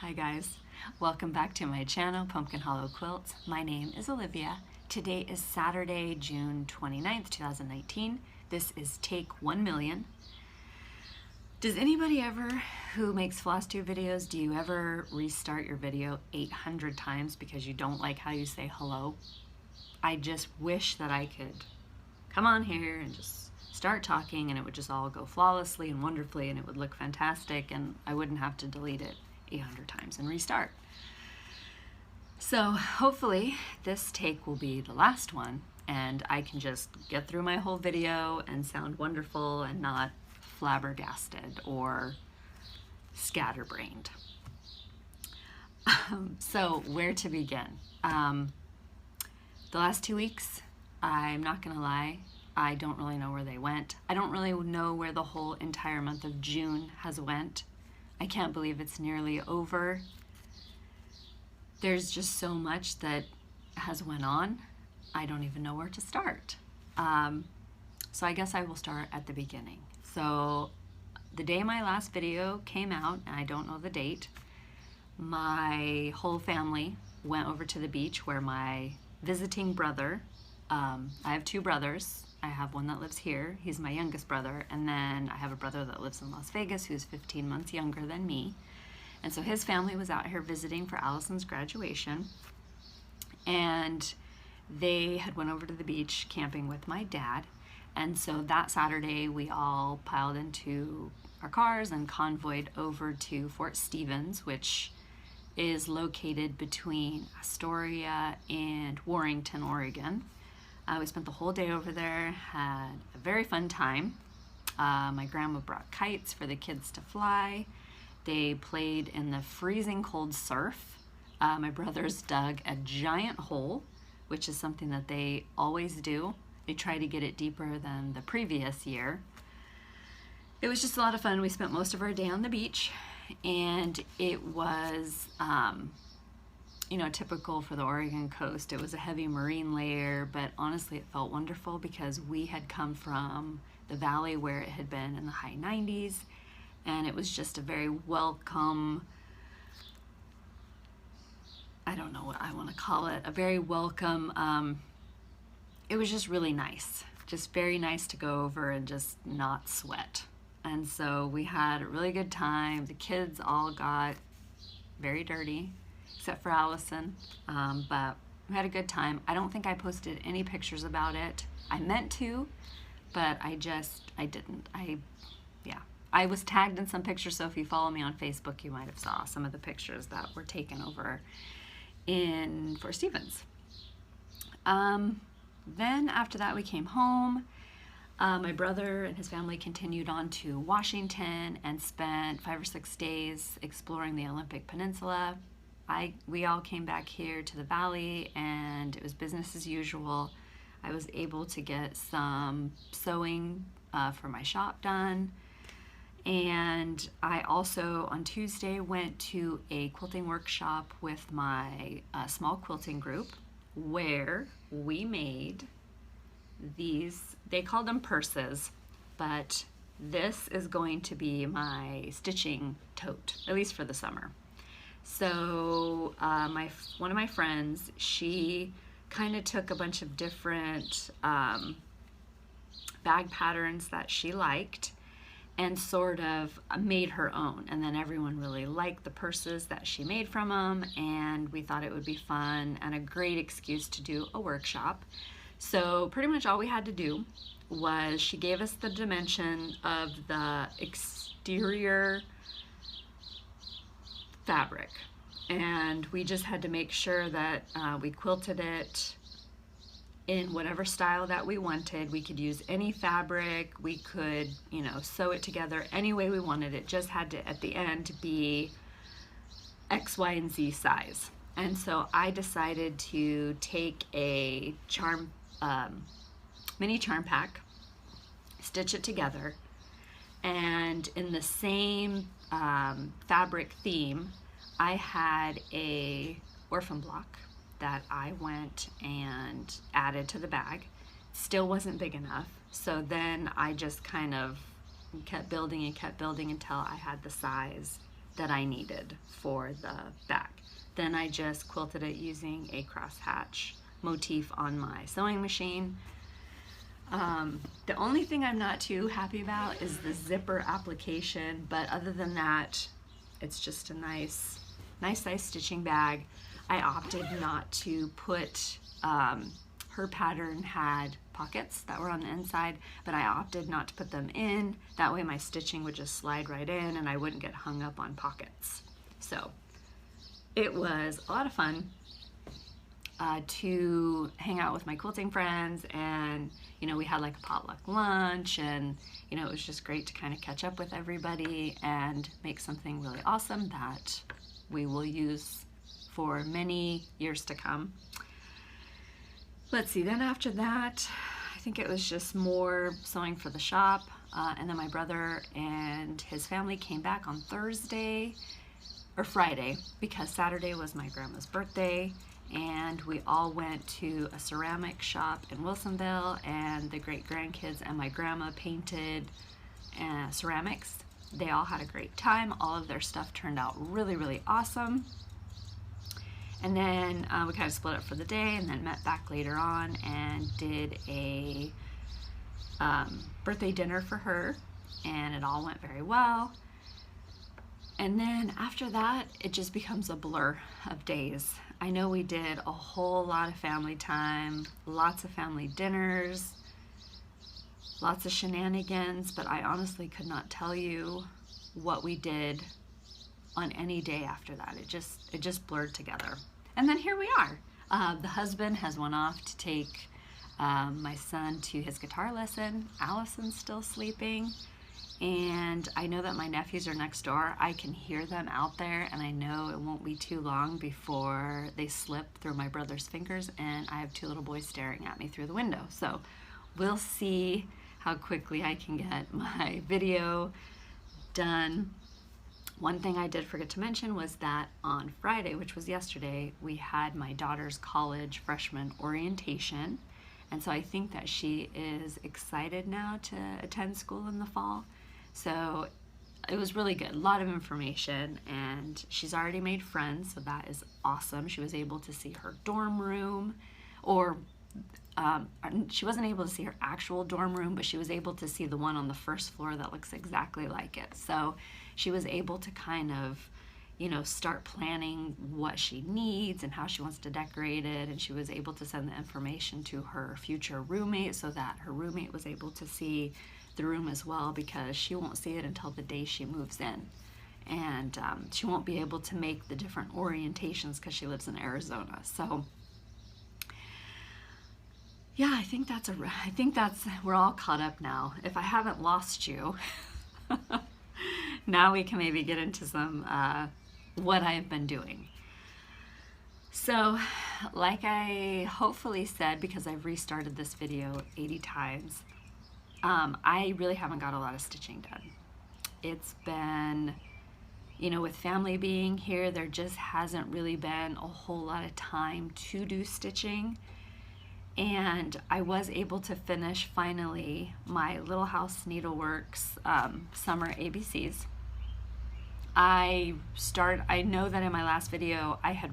Hi guys, welcome back to my channel, Pumpkin Hollow Quilts. My name is Olivia. Today is Saturday, June 29th, 2019. This is take 1 million. Does anybody ever who makes Flosstube videos, do you ever restart your video 800 times because you don't like how you say hello? I just wish that I could come on here and just start talking and it would just all go flawlessly and wonderfully and it would look fantastic and I wouldn't have to delete it 800 times and restart. So hopefully this take will be the last one and I can just get through my whole video and sound wonderful and not flabbergasted or scatterbrained. So where to begin? The last 2 weeks, I'm not gonna lie, I don't really know where they went. I don't really know where the whole entire month of June has went. I can't believe it's nearly over. There's just so much that has went on. I don't even know where to start. So I guess I will start at the beginning. So the day my last video came out, and I don't know the date, my whole family went over to the beach where my visiting brother, I have 2 brothers. I have one that lives here, he's my youngest brother, and then I have a brother that lives in Las Vegas who's 15 months younger than me. And so his family was out here visiting for Allison's graduation, and they had went over to the beach camping with my dad. And so that Saturday we all piled into our cars and convoyed over to Fort Stevens, which is located between Astoria and Warrenton, Oregon. We spent the whole day over there, had a very fun time. My grandma brought kites for the kids to fly. They played in the freezing cold surf. My brothers dug a giant hole, which is something that they always do. They try to get it deeper than the previous year. It was just a lot of fun. We spent most of our day on the beach, and it was you know, typical for the Oregon coast. It was a heavy marine layer, but honestly it felt wonderful because we had come from the valley where it had been in the high 90s, and it was just a very welcome, I don't know what I want to call it, a very welcome, it was just really nice. Just very nice to go over and just not sweat. And so we had a really good time. The kids all got very dirty, except for Allison, but we had a good time. I don't think I posted any pictures about it. I meant to, but I didn't. I was tagged in some pictures, so if you follow me on Facebook, you might have saw some of the pictures that were taken over in Fort Stevens. Then after that, we came home. My brother and his family continued on to Washington and spent 5 or 6 days exploring the Olympic Peninsula. We all came back here to the valley and it was business as usual. I was able to get some sewing for my shop done. And I also on Tuesday went to a quilting workshop with my small quilting group where we made these, they called them purses, but this is going to be my stitching tote, at least for the summer. So one of my friends, she kind of took a bunch of different bag patterns that she liked and sort of made her own. And then everyone really liked the purses that she made from them, and we thought it would be fun and a great excuse to do a workshop. So pretty much all we had to do was she gave us the dimension of the exterior fabric, and we just had to make sure that we quilted it in whatever style that we wanted. We could use any fabric, we could, you know, sew it together any way we wanted. It just had to at the end be X, Y, and Z size. And so I decided to take a mini charm pack, stitch it together, and in the same fabric theme, I had a orphan block that I went and added to the bag. Still wasn't big enough, so then I just kind of kept building and kept building until I had the size that I needed for the back. Then I just quilted it using a crosshatch motif on my sewing machine. The only thing I'm not too happy about is the zipper application, but other than that, it's just a nice size stitching bag. I opted not to put, her pattern had pockets that were on the inside, but I opted not to put them in. That way my stitching would just slide right in and I wouldn't get hung up on pockets. So it was a lot of fun to hang out with my quilting friends, and you know, we had like a potluck lunch, and you know, it was just great to kind of catch up with everybody and make something really awesome that we will use for many years to come. Let's see, then after that, I think it was just more sewing for the shop, and then my brother and his family came back on Thursday or Friday, because Saturday was my grandma's birthday, and we all went to a ceramic shop in Wilsonville, and the great grandkids and my grandma painted ceramics. They all had a great time. All of their stuff turned out really, really awesome. And then we kind of split up for the day and then met back later on and did a birthday dinner for her, and it all went very well. And then after that, it just becomes a blur of days. I know we did a whole lot of family time, lots of family dinners, lots of shenanigans, but I honestly could not tell you what we did on any day after that. It just blurred together. And then here we are. The husband has went off to take my son to his guitar lesson. Allison's still sleeping, and I know that my nephews are next door. I can hear them out there, and I know it won't be too long before they slip through my brother's fingers, and I have two little boys staring at me through the window. So we'll see how quickly I can get my video done. One thing I did forget to mention was that on Friday, which was yesterday, we had my daughter's college freshman orientation. And so I think that she is excited now to attend school in the fall. So it was really good, a lot of information, and she's already made friends, so that is awesome. She was able to see her dorm room, or she wasn't able to see her actual dorm room, but she was able to see the one on the first floor that looks exactly like it. So she was able to kind of, you know, start planning what she needs and how she wants to decorate it, and she was able to send the information to her future roommate so that her roommate was able to see the room as well, because she won't see it until the day she moves in, and she won't be able to make the different orientations because she lives in Arizona. So yeah, I think that's we're all caught up now. If I haven't lost you, now we can maybe get into some what I've been doing. So like I hopefully said, because I've restarted this video 80 times, I really haven't got a lot of stitching done. It's been, you know, with family being here, there just hasn't really been a whole lot of time to do stitching. And I was able to finish finally my Little House Needleworks summer ABCs. I know that in my last video I had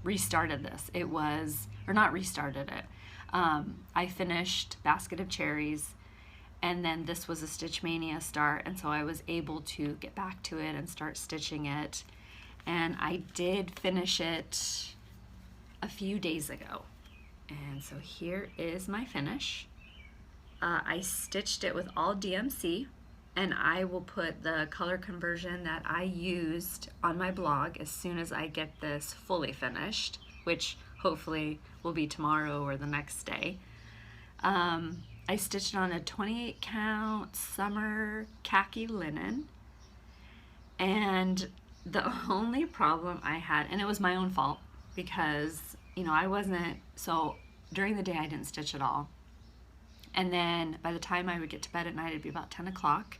restarted this. It was, or not restarted it. I finished Basket of Cherries, and then this was a Stitch Mania start, and so I was able to get back to it and start stitching it. And I did finish it a few days ago. And so here is my finish. I stitched it with all DMC, and I will put the color conversion that I used on my blog as soon as I get this fully finished, which hopefully will be tomorrow or the next day. I stitched on a 28 count summer khaki linen, and the only problem I had, and it was my own fault because, you know, I wasn't, so during the day I didn't stitch at all. And then by the time I would get to bed at night, it'd be about 10 o'clock.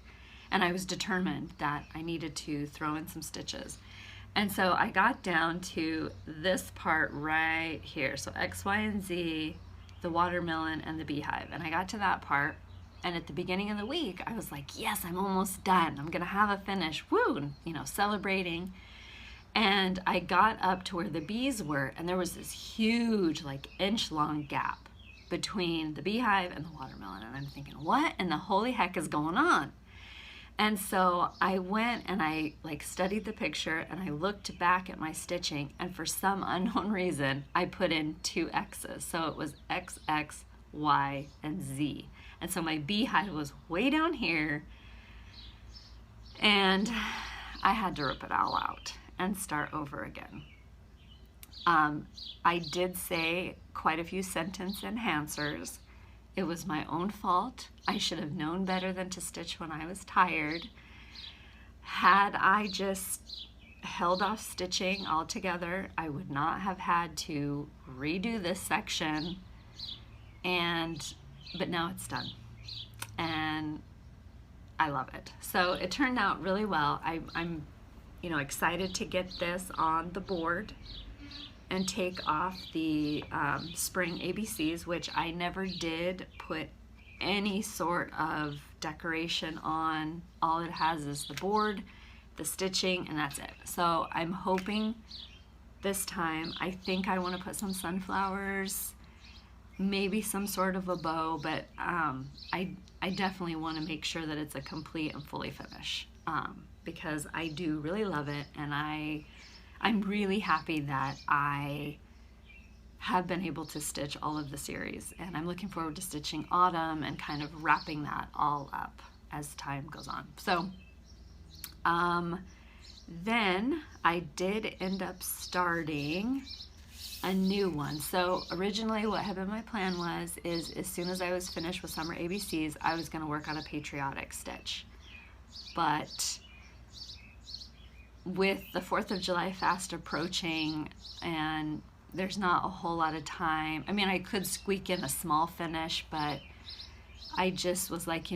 And I was determined that I needed to throw in some stitches. And so I got down to this part right here. So X, Y, and Z, the watermelon, and the beehive. And I got to that part, And at the beginning of the week, I was like, yes, I'm almost done. I'm gonna have a finish, woo, you know, celebrating. And I got up to where the bees were, and there was this huge, like inch-long gap between the beehive and the watermelon. And I'm thinking, what in the holy heck is going on? And so I went and I like studied the picture, and I looked back at my stitching, and for some unknown reason, I put in 2 X's. So it was X, X, Y, and Z. And so my beehive was way down here, and I had to rip it all out and start over again. I did say quite a few sentence enhancers. It was my own fault. I should have known better than to stitch when I was tired. Had I just held off stitching altogether, I would not have had to redo this section, but now it's done, and I love it. So it turned out really well. I'm excited to get this on the board and take off the spring ABCs, which I never did put any sort of decoration on. All it has is the board, the stitching, and that's it. So I'm hoping this time, I think I want to put some sunflowers, maybe some sort of a bow, but I definitely want to make sure that it's a complete and fully finish, because I do really love it, and I'm really happy that I have been able to stitch all of the series, and I'm looking forward to stitching autumn and kind of wrapping that all up as time goes on. So then I did end up starting a new one. So originally what had been my plan is as soon as I was finished with summer ABCs, I was going to work on a patriotic stitch. But with the 4th of July fast approaching, and there's not a whole lot of time. I mean, I could squeak in a small finish, but I just was like,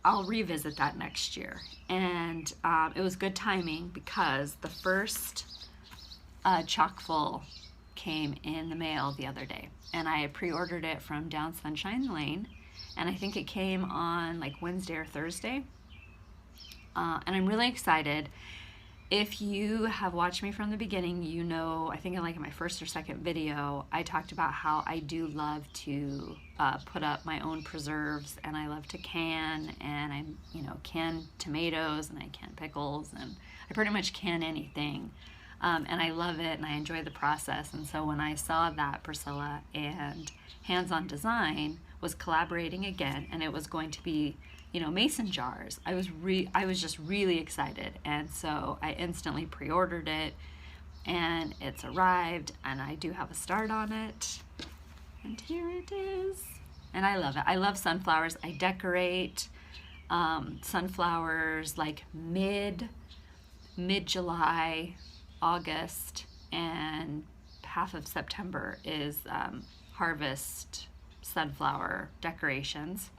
I'll revisit that next year. And it was good timing because the first chock-full came in the mail the other day, and I pre-ordered it from Down Sunshine Lane, and I think it came on like Wednesday or Thursday, and I'm really excited. If you have watched me from the beginning, you know, I think in my first or second video, I talked about how I do love to put up my own preserves, and I love to can, and I can tomatoes, and I can pickles, and I pretty much can anything. And I love it, and I enjoy the process. And so when I saw that Priscilla and Hands On Design was collaborating again, and it was going to be, mason jars, I was just really excited. And so I instantly pre-ordered it, and it's arrived, and I do have a start on it. And here it is. And I love it. I love sunflowers. I decorate sunflowers like mid-July, August, and half of September is harvest sunflower decorations.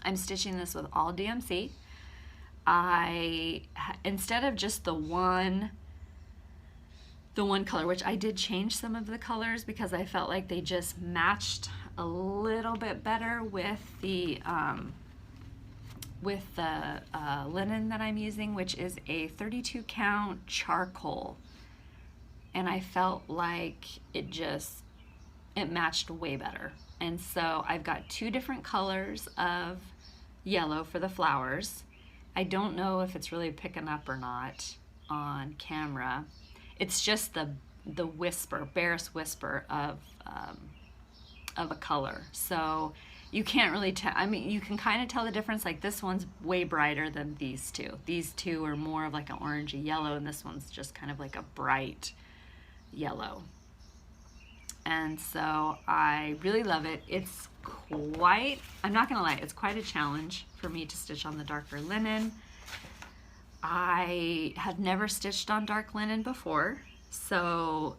I'm stitching this with all DMC. Instead of just the one color, which I did change some of the colors because I felt like they just matched a little bit better with the linen that I'm using, which is a 32 count charcoal, and I felt like it matched way better. And so I've got 2 different colors of yellow for the flowers. I don't know if it's really picking up or not on camera. It's just the barest whisper of a color. So you can't really tell. I mean, you can kind of tell the difference. Like this one's way brighter than these two. These two are more of like an orangey yellow, and this one's just kind of like a bright yellow. And so I really love it. It's I'm not gonna lie, it's quite a challenge for me to stitch on the darker linen. I have never stitched on dark linen before, so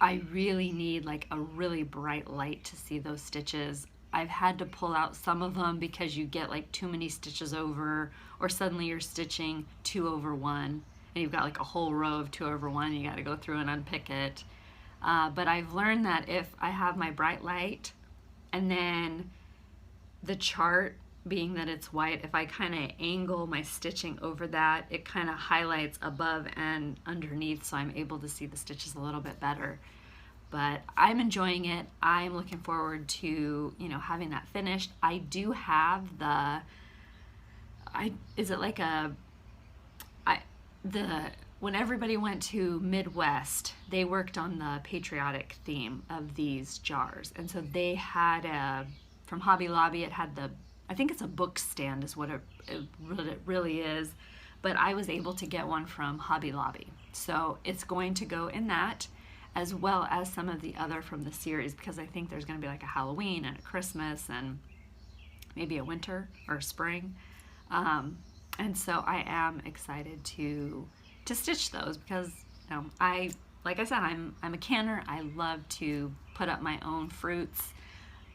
I really need like a really bright light to see those stitches. I've had to pull out some of them because you get like too many stitches over, or suddenly you're stitching 2 over 1 and you've got like a whole row of 2 over 1, you got to go through and unpick it. But I've learned that if I have my bright light and then the chart, being that it's white, if I kind of angle my stitching over that, it kind of highlights above and underneath, so I'm able to see the stitches a little bit better. But I'm enjoying it. I'm looking forward to, you know, having that finished. I do have the, when everybody went to Midwest, they worked on the patriotic theme of these jars. And so they had from Hobby Lobby, it had I think it's a book stand is what it really is. But I was able to get one from Hobby Lobby. So it's going to go in that, as well as some of the other from the series, because I think there's going to be like a Halloween and a Christmas and maybe a winter or a spring. And so I am excited to stitch those, because, you know, like I said, I'm a canner. I love to put up my own fruits.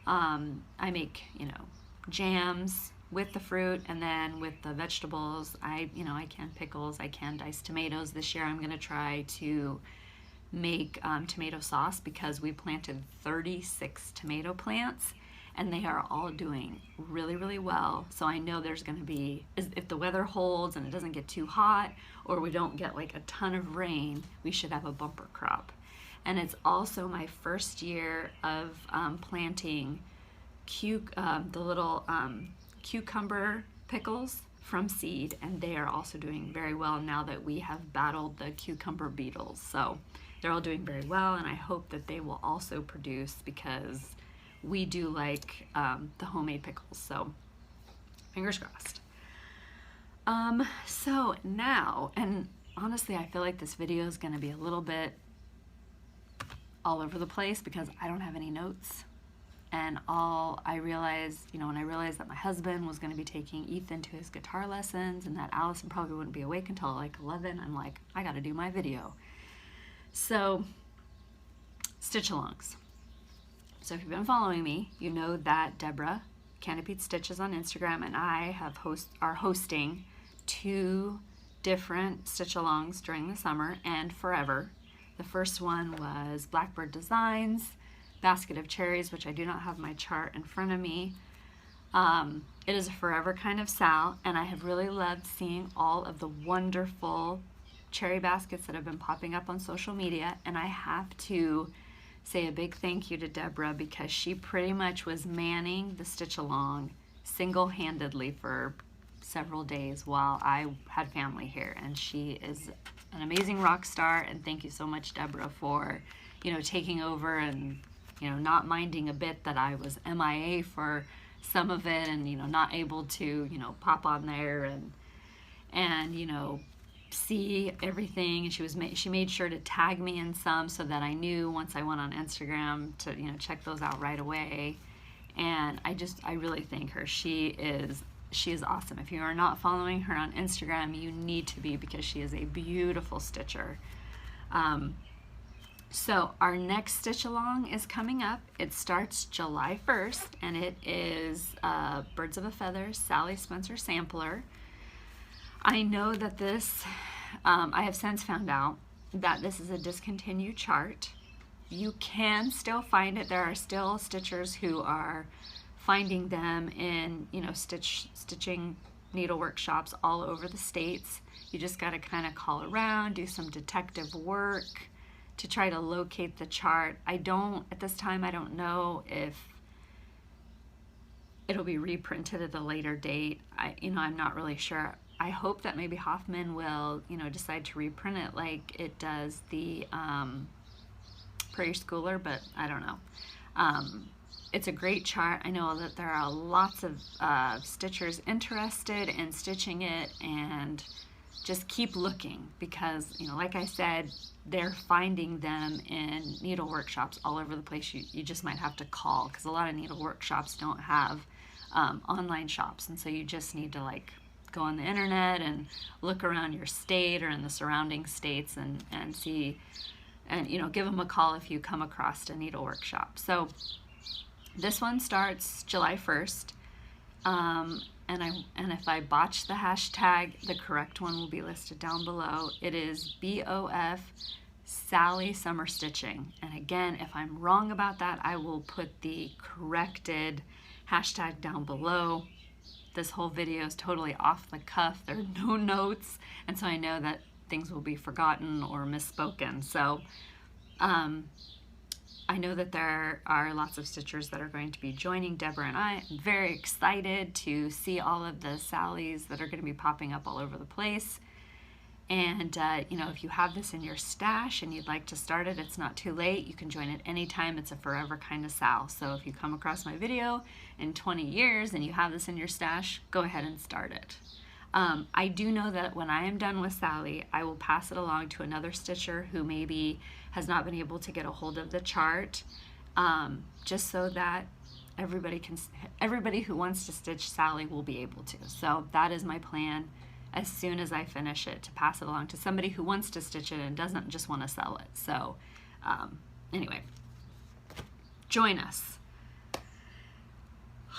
I make, you know, jams with the fruit, and then with the vegetables, I can pickles, I can dice tomatoes. This year I'm going to try to make tomato sauce, because we planted 36 tomato plants and they are all doing really, really well. So I know there's going to be, if the weather holds and it doesn't get too hot, or we don't get like a ton of rain, we should have a bumper crop. And it's also my first year of planting the little cucumber pickles from seed, and they are also doing very well now that we have battled the cucumber beetles. So they're all doing very well, and I hope that they will also produce, because we do like the homemade pickles. So fingers crossed. So now, and honestly, I feel like this video is going to be a little bit all over the place, because I don't have any notes. And I realized, you know, when I realized that my husband was going to be taking Ethan to his guitar lessons, and that Allison probably wouldn't be awake until like 11, I'm like, I got to do my video. So, stitch-alongs. So if you've been following me, you know that Deborah, Canopied Stitches on Instagram, and I are hosting 2 different stitch-alongs during the summer and forever. The first one was Blackbird Designs, Basket of Cherries, which I do not have my chart in front of me. It is a forever kind of Sal, and I have really loved seeing all of the wonderful cherry baskets that have been popping up on social media, and I have to say a big thank you to Deborah, because she pretty much was manning the stitch along single-handedly for several days while I had family here, and she is an amazing rock star. And thank you so much, Deborah, for, you know, taking over and, you know, not minding a bit that I was MIA for some of it, and, you know, not able to, you know, pop on there and you know, see everything. And she made sure to tag me in some, so that I knew once I went on Instagram to, you know, check those out right away. And I really thank her. She is awesome. If you are not following her on Instagram, you need to be, because she is a beautiful stitcher. So our next stitch along is coming up. It starts July 1st, and it is Birds of a Feather Sally Spencer sampler. I know that this, I have since found out that this is a discontinued chart. You can still find it. There are still stitchers who are finding them in, you know, stitching needlework shops all over the states. You just got to kind of call around, do some detective work to try to locate the chart. At this time, I don't know if it'll be reprinted at a later date. I'm not really sure. I hope that maybe Hoffman will, you know, decide to reprint it like it does the Prairie Schooler, but I don't know. It's a great chart. I know that there are lots of stitchers interested in stitching it, and just keep looking, because, you know, like I said, they're finding them in needlework shops all over the place. You just might have to call, because a lot of needlework shops don't have online shops, and so you just need to like go on the internet and look around your state or in the surrounding states and see, and, you know, give them a call if you come across a needlework shop. So this one starts July 1st, and if I botch the hashtag, the correct one will be listed down below. It is bofsallysummerstitching. And again, if I'm wrong about that, I will put the corrected hashtag down below. This whole video is totally off the cuff. There are no notes, and so I know that things will be forgotten or misspoken. So I know that there are lots of stitchers that are going to be joining Deborah and I. I'm very excited to see all of the Sallys that are going to be popping up all over the place. And you know, if you have this in your stash and you'd like to start it, it's not too late. You can join it anytime. It's a forever kind of Sal. So if you come across my video in 20 years and you have this in your stash, go ahead and start it. I do know that when I am done with Sally, I will pass it along to another stitcher who maybe has not been able to get a hold of the chart, just so that everybody who wants to stitch Sally will be able to. So that is my plan. As soon as I finish it, to pass it along to somebody who wants to stitch it and doesn't just want to sell it. So anyway, join us.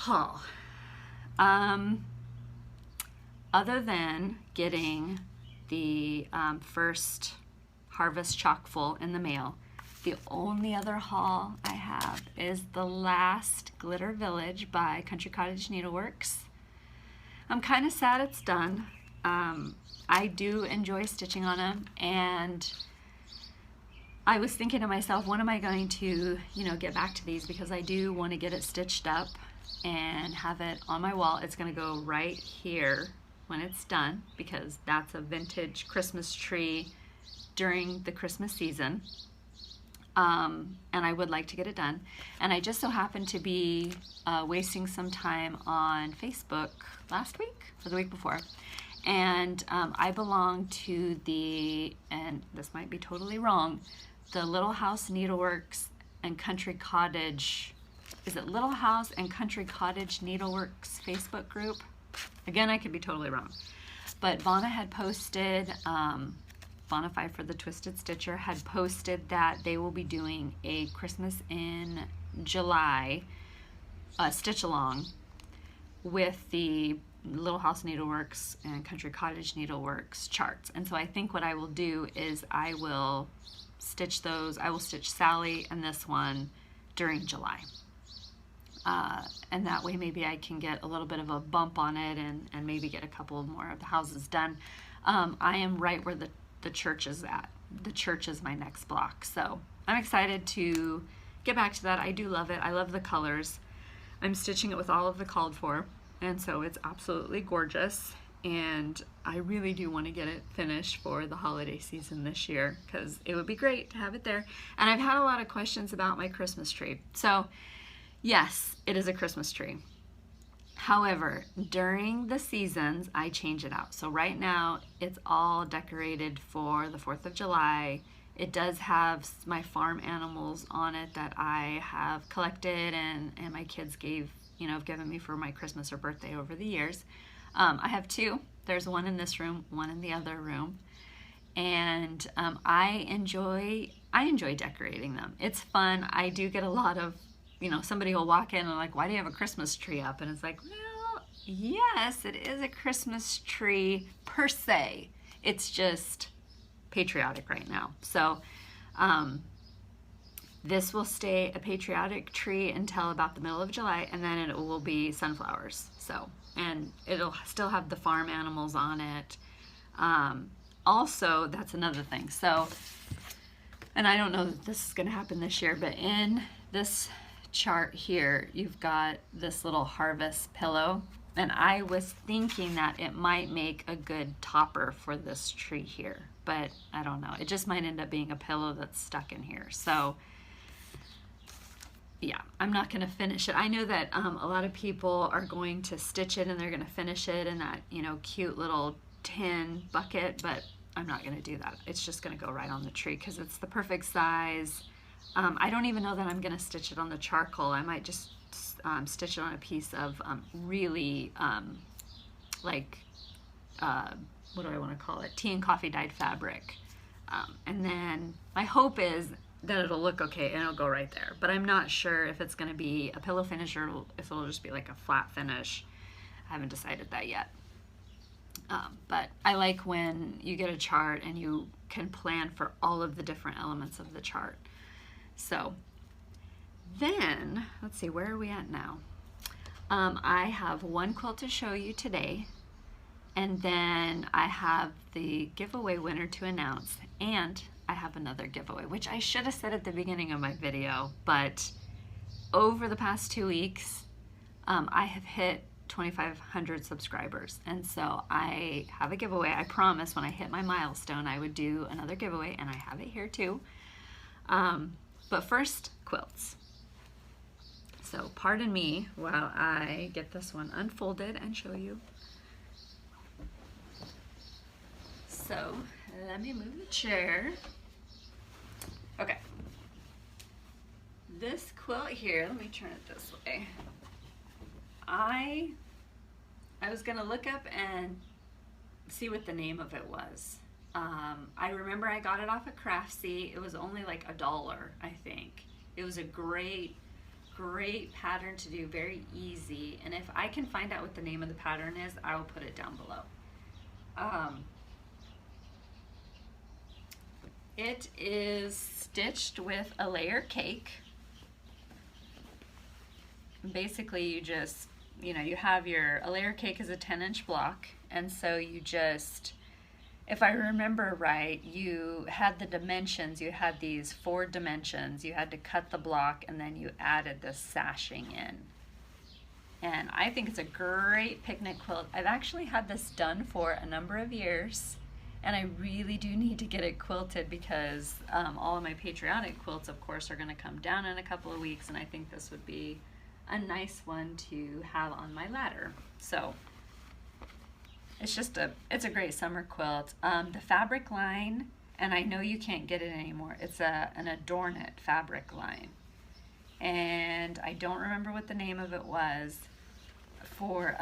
Oh. Other than getting the first harvest chock full in the mail, the only other haul I have is the last Glitter Village by Country Cottage Needleworks. I'm kind of sad it's done. I do enjoy stitching on them, and I was thinking to myself, when am I going to, you know, get back to these, because I do want to get it stitched up and have it on my wall. It's going to go right here when it's done, because that's a vintage Christmas tree during the Christmas season. And I would like to get it done. And I just so happened to be wasting some time on Facebook last week or the week before. And I belong to the, and this might be totally wrong, the Little House Needleworks and Country Cottage, is it Little House and Country Cottage Needleworks Facebook group? Again, I could be totally wrong. But Vonna had posted, Vonna 5 for the Twisted Stitcher had posted that they will be doing a Christmas in July stitch along with the Little House Needleworks and Country Cottage Needleworks charts. And so I think what I will do is I will stitch those. I will stitch Sally and this one during July. And that way maybe I can get a little bit of a bump on it and maybe get a couple more of the houses done. I am right where the church is at. The church is my next block. So I'm excited to get back to that. I do love it. I love the colors. I'm stitching it with all of the called for. And so it's absolutely gorgeous, and I really do want to get it finished for the holiday season this year, because it would be great to have it there. And I've had a lot of questions about my Christmas tree. So yes, it is a Christmas tree. However, during the seasons, I change it out. So right now, it's all decorated for the 4th of July. It does have my farm animals on it that I have collected and my kids have given me for my Christmas or birthday over the years. I have two. There's one in this room, one in the other room. And I enjoy decorating them. It's fun. I do get a lot of, somebody will walk in and like, why do you have a Christmas tree up? And it's like, well, yes, it is a Christmas tree per se. It's just patriotic right now. So this will stay a patriotic tree until about the middle of July, and then it will be sunflowers. So, and it'll still have the farm animals on it. Also, that's another thing. So, and I don't know that this is going to happen this year, but in this chart here, you've got this little harvest pillow, and I was thinking that it might make a good topper for this tree here, but I don't know. It just might end up being a pillow that's stuck in here. So yeah, I'm not going to finish it. I know that a lot of people are going to stitch it and they're going to finish it in that, cute little tin bucket, but I'm not going to do that. It's just going to go right on the tree because it's the perfect size. I don't even know that I'm going to stitch it on the charcoal. I might just stitch it on a piece of really what do I want to call it? Tea and coffee dyed fabric. And then my hope is that it'll look okay and it'll go right there. But I'm not sure if it's going to be a pillow finish or if it'll just be like a flat finish. I haven't decided that yet. But I like when you get a chart and you can plan for all of the different elements of the chart. So then, let's see, where are we at now? I have one quilt to show you today, and then I have the giveaway winner to announce, and I have another giveaway, which I should have said at the beginning of my video, but over the past 2 weeks, I have hit 2,500 subscribers, and so I have a giveaway. I promised when I hit my milestone I would do another giveaway, and I have it here too. But first, quilts. So pardon me while I get this one unfolded and show you. So let me move the chair. Okay. This quilt here, let me turn it this way. I was gonna look up and see what the name of it was. I remember I got it off of Craftsy. It was only like $1, I think. It was a great pattern to do, very easy. And if I can find out what the name of the pattern is, I will put it down below. It is stitched with a layer cake. Basically, you just, you know, you have a layer cake is a 10-inch block, and so you just, if I remember right, you had the dimensions, you had these 4 dimensions, you had to cut the block, and then you added the sashing in. And I think it's a great picnic quilt. I've actually had this done for a number of years, and I really do need to get it quilted because all of my patriotic quilts, of course, are gonna come down in a couple of weeks, and I think this would be a nice one to have on my ladder. So it's just it's a great summer quilt. The fabric line, and I know you can't get it anymore, it's an Adorn It fabric line. And I don't remember what the name of it was. For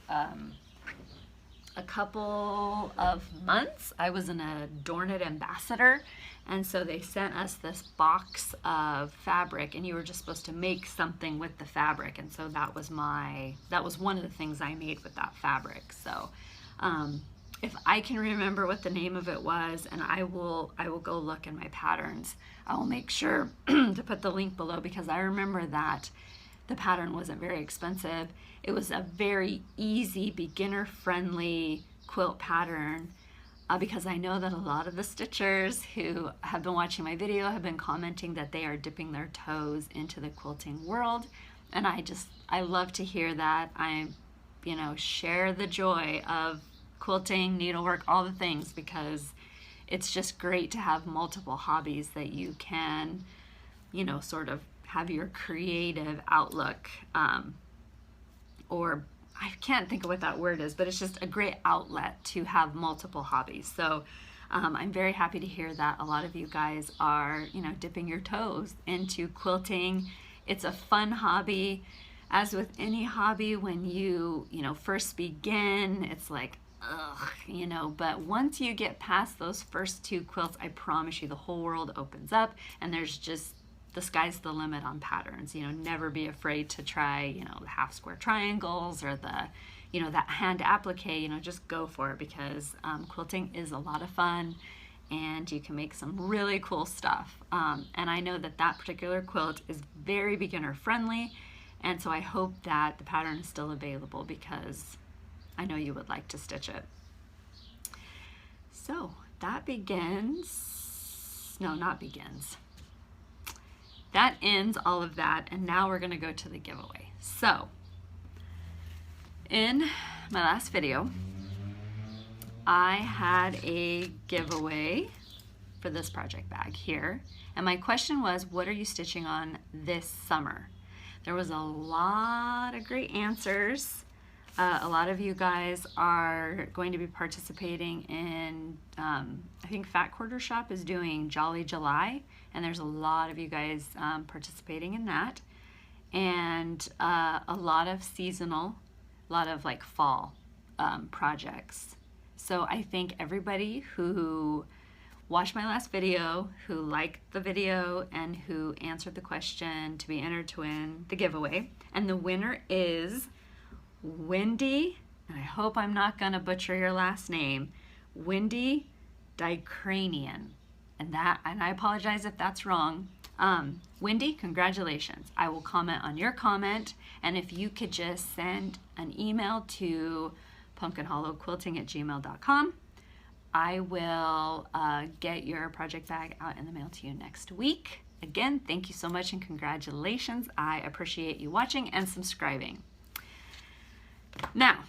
a couple of months, I was an Adorn It ambassador, and so they sent us this box of fabric, and you were just supposed to make something with the fabric, and so that was one of the things I made with that fabric. So if I can remember what the name of it was, and I will go look in my patterns, I will make sure to put the link below, because I remember that the pattern wasn't very expensive. It was a very easy, beginner-friendly quilt pattern, because I know that a lot of the stitchers who have been watching my video have been commenting that they are dipping their toes into the quilting world, and I love to hear that. I, share the joy of quilting, needlework, all the things, because it's just great to have multiple hobbies that you can, sort of have your creative outlook, or I can't think of what that word is, but it's just a great outlet to have multiple hobbies. So I'm very happy to hear that a lot of you guys are, dipping your toes into quilting. It's a fun hobby. As with any hobby, when you, first begin, it's like, ugh, but once you get past those first 2 quilts, I promise you the whole world opens up, and there's just, the sky's the limit on patterns. Never be afraid to try, the half square triangles or the, that hand applique, just go for it, because quilting is a lot of fun, and you can make some really cool stuff. And I know that particular quilt is very beginner friendly, and so I hope that the pattern is still available, because I know you would like to stitch it. So that that ends all of that, and now we're going to go to the giveaway. So in my last video, I had a giveaway for this project bag here, and my question was, what are you stitching on this summer? There was a lot of great answers. A lot of you guys are going to be participating in, I think Fat Quarter Shop is doing Jolly July, and there's a lot of you guys participating in that. And a lot of seasonal, a lot of like fall projects. So I thank everybody who watched my last video, who liked the video, and who answered the question to be entered to win the giveaway. And the winner is Wendy, and I hope I'm not gonna butcher your last name, Wendy Dicranian. And I apologize if that's wrong. Wendy, congratulations. I will comment on your comment, and if you could just send an email to pumpkinhollowquilting@gmail.com, I will get your project bag out in the mail to you next week. Again, thank you so much and congratulations. I appreciate you watching and subscribing. Now,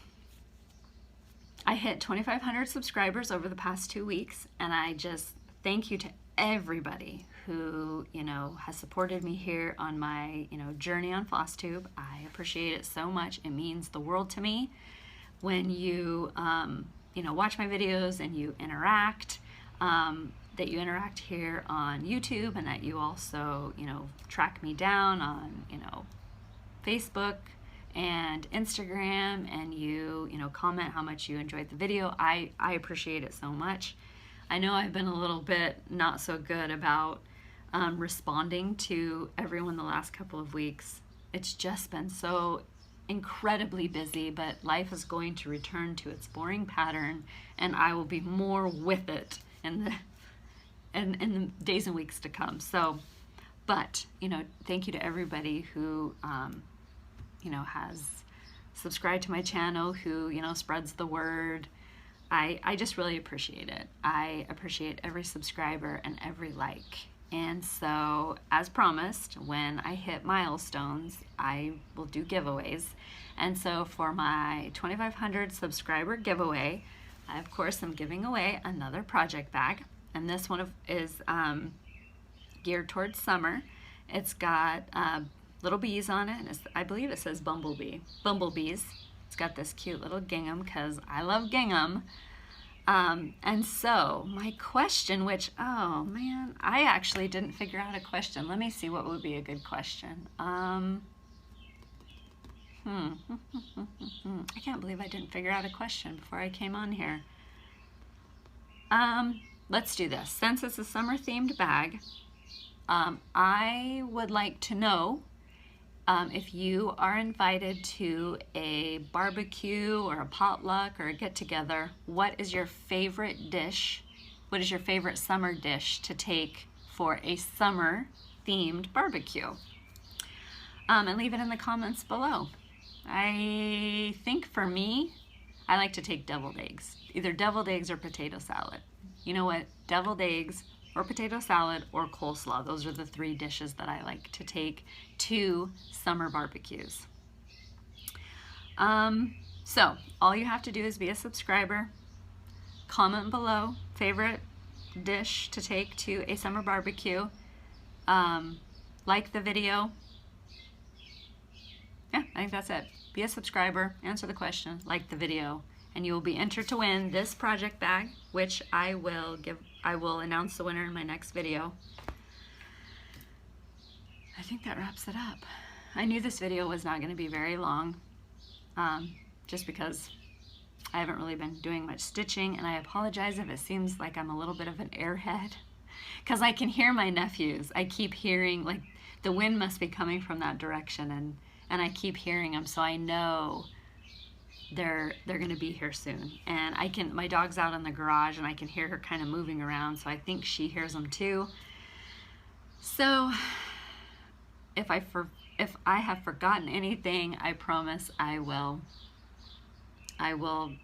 I hit 2,500 subscribers over the past 2 weeks, and I just thank you to everybody who, has supported me here on my, journey on Flosstube. I appreciate it so much. It means the world to me when you, watch my videos and you interact, that you interact here on YouTube, and that you also, track me down on, Facebook and Instagram, and you comment how much you enjoyed the video. I appreciate it so much. I know I've been a little bit not so good about responding to everyone the last couple of weeks. It's just been so incredibly busy, but life is going to return to its boring pattern, and I will be more with it in the days and weeks to come. So, but thank you to everybody who has subscribed to my channel, who spreads the word. I just really appreciate it. I appreciate every subscriber and every like. And so, as promised, when I hit milestones, I will do giveaways. And so for my 2,500 subscriber giveaway, I of course am giving away another project bag. And this one is geared towards summer. It's got little bees on it, and I believe it says bumblebees. It's got this cute little gingham because I love gingham. And so my question, which, oh man, I actually didn't figure out a question. Let me see what would be a good question. I can't believe I didn't figure out a question before I came on here. Let's do this. Since it's a summer themed bag, I would like to know if you are invited to a barbecue or a potluck or a get-together, what is your favorite dish? What is your favorite summer dish to take for a summer-themed barbecue? And leave it in the comments below. I think for me, I like to take deviled eggs. Either deviled eggs or potato salad. You know what? Deviled eggs or potato salad or coleslaw. Those are the 3 dishes that I like to take to summer barbecues. So all you have to do is be a subscriber, comment below favorite dish to take to a summer barbecue, like the video. Yeah, I think that's it. Be a subscriber, answer the question, like the video, and you will be entered to win this project bag, which I will announce the winner in my next video. I think that wraps it up. I knew this video was not going to be very long, just because I haven't really been doing much stitching, and I apologize if it seems like I'm a little bit of an airhead, because I can hear my nephews. I keep hearing, like, the wind must be coming from that direction, and I keep hearing them, so I know they're gonna be here soon. And my dog's out in the garage, and I can hear her kind of moving around, so I think she hears them too. So if I have forgotten anything, I promise I will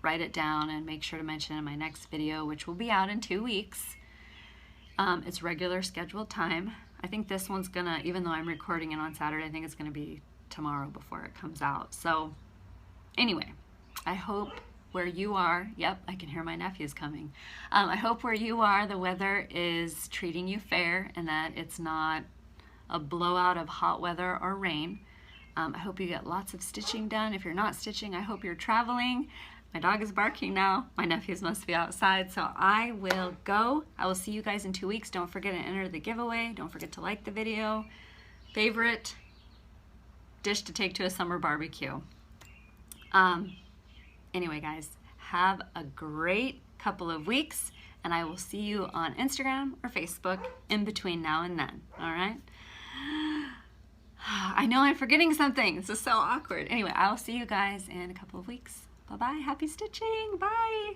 write it down and make sure to mention it in my next video, which will be out in 2 weeks. It's regular scheduled time. I think this one's gonna, even though I'm recording it on Saturday, I think it's gonna be tomorrow before it comes out. So anyway, I hope where you are, yep, I can hear my nephews coming. I hope where you are, the weather is treating you fair and that it's not a blowout of hot weather or rain. I hope you get lots of stitching done. If you're not stitching, I hope you're traveling. My dog is barking now. My nephews must be outside, so I will go. I will see you guys in 2 weeks. Don't forget to enter the giveaway. Don't forget to like the video. Favorite dish to take to a summer barbecue. Anyway, guys, have a great couple of weeks, and I will see you on Instagram or Facebook in between now and then, all right? I know I'm forgetting something. This is so awkward. Anyway, I'll see you guys in a couple of weeks. Bye-bye. Happy stitching. Bye.